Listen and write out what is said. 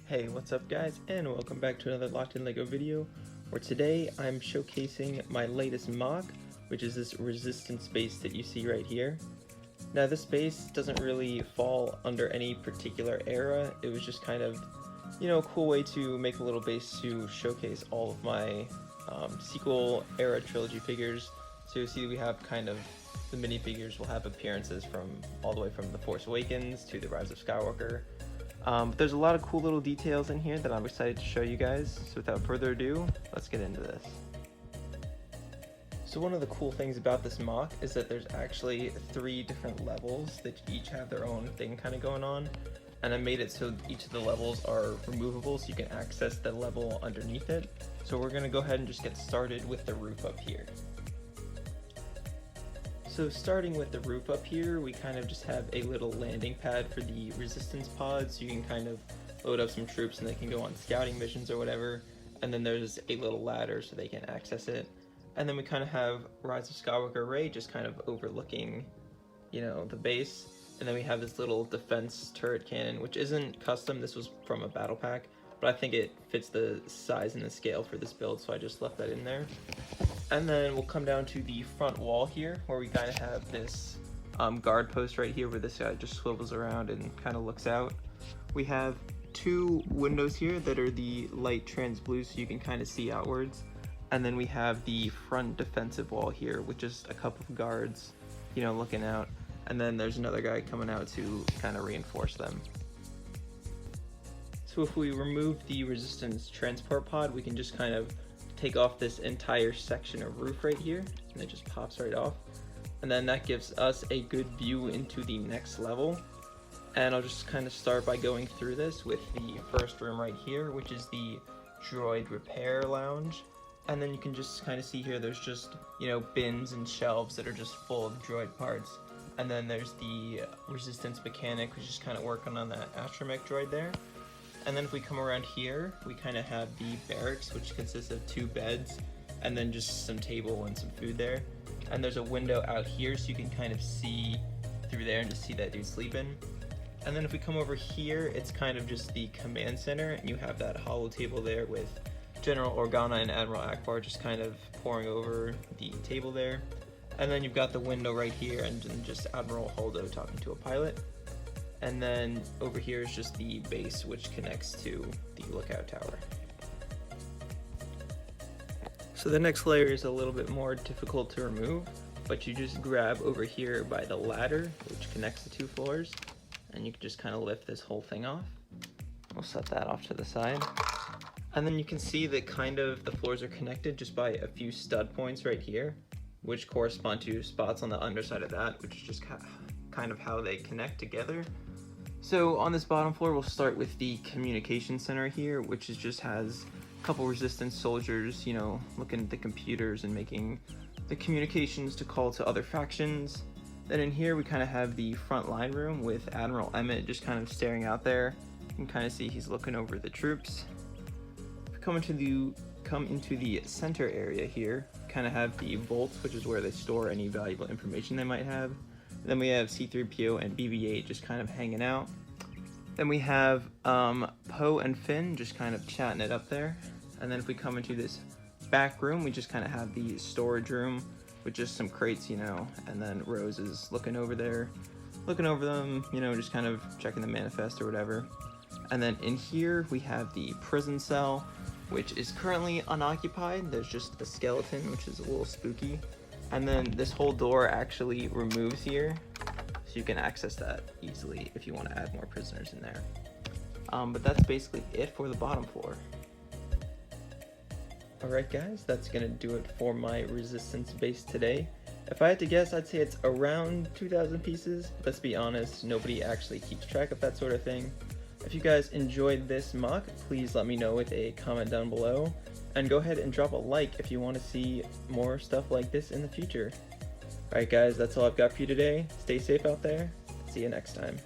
Hey, what's up guys, and welcome back to another LockedInLego video, where today I'm showcasing my latest MOC, which is this Resistance base that you see right here. Now this base doesn't really fall under any particular era. It was just kind of, a cool way to make a little base to showcase all of my sequel era trilogy figures. So you see we have kind of the minifigures will have appearances from all the way from the Force Awakens to the Rise of Skywalker. But there's a lot of cool little details in here that I'm excited to show you guys. So without further ado, let's get into this. So one of the cool things about this MOC is that there's actually 3 different levels that each have their own thing kind of going on. And I made it so each of the levels are removable so you can access the level underneath it. So we're going to go ahead and just get started with the roof up here. So starting with the roof up here, we kind of just have a little landing pad for the resistance pods, so you can kind of load up some troops and they can go on scouting missions or whatever. And then there's a little ladder so they can access it. And then we kind of have Rise of Skywalker array just kind of overlooking, the base. And then we have this little defense turret cannon, which isn't custom, this was from a battle pack, but I think it fits the size and the scale for this build, so I just left that in there. And then we'll come down to the front wall here, where we kind of have this guard post right here where this guy just swivels around and kind of looks out. We have 2 windows here that are the light trans blue, so you can kind of see outwards. And then we have the front defensive wall here with just a couple of guards, looking out. And then there's another guy coming out to kind of reinforce them. So if we remove the resistance transport pod, we can just kind of take off this entire section of roof right here, and it just pops right off. And then that gives us a good view into the next level. And I'll just kind of start by going through this with the first room right here, which is the droid repair lounge. And then you can just kind of see here there's just, bins and shelves that are just full of droid parts. And then there's the resistance mechanic, which is kind of working on that astromech droid there. And then if we come around here, we kind of have the barracks, which consists of 2 beds and then just some table and some food there. And there's a window out here, so you can kind of see through there and just see that dude sleeping. And then if we come over here, it's kind of just the command center, and you have that hollow table there with General Organa and Admiral Akbar just kind of pouring over the table there. And then you've got the window right here and just Admiral Holdo talking to a pilot. And then over here is just the base, which connects to the lookout tower. So the next layer is a little bit more difficult to remove, but you just grab over here by the ladder, which connects the 2 floors, and you can just kind of lift this whole thing off. We'll set that off to the side. And then you can see that kind of the floors are connected just by a few stud points right here, which correspond to spots on the underside of that, which is just kind of how they connect together. So on this bottom floor, we'll start with the communication center here, which just has a couple resistance soldiers, looking at the computers and making the communications to call to other factions. Then in here, we kind of have the front line room with Admiral Emmett just kind of staring out there. You can kind of see he's looking over the troops. If we come into the center area here, kind of have the vaults, which is where they store any valuable information they might have. Then we have C-3PO and BB-8 just kind of hanging out. Then we have Poe and Finn just kind of chatting it up there. And then if we come into this back room, we just kind of have the storage room with just some crates, and then Rose is looking over them, just kind of checking the manifest or whatever. And then in here, we have the prison cell, which is currently unoccupied. There's just a skeleton, which is a little spooky. And then this whole door actually removes here, so you can access that easily if you want to add more prisoners in there. But that's basically it for the bottom floor. Alright guys, that's going to do it for my resistance base today. If I had to guess, I'd say it's around 2,000 pieces. Let's be honest, nobody actually keeps track of that sort of thing. If you guys enjoyed this MOC, please let me know with a comment down below. And go ahead and drop a like if you want to see more stuff like this in the future. Alright guys, that's all I've got for you today. Stay safe out there. See you next time.